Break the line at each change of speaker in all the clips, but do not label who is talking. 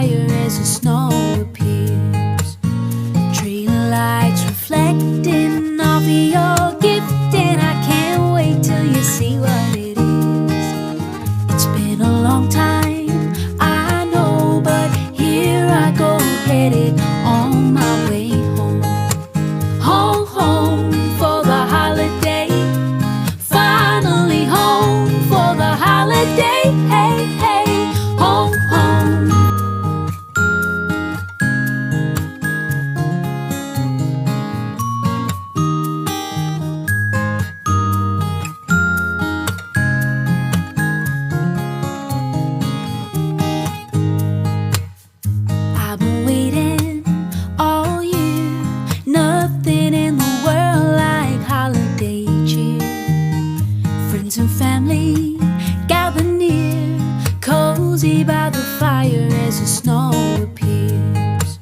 fire as the snow appears. Tree lights reflecting off of your gift, and I can't wait till you see what it is. It's been a long time, I know, but here I go, headed on my way home. Home, home for the holiday. Finally home for the holiday. Hey, hey, home, home. I've been waiting all year. Nothing in the world like holiday cheer. Friends and family gather near, cozy by the fire as the snow appears.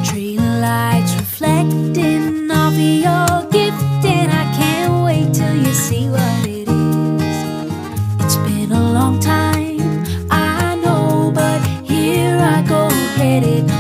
Tree lights reflecting off of your gift, and I can't wait till you see what it is. It's been a long time, I know, but here I go, headed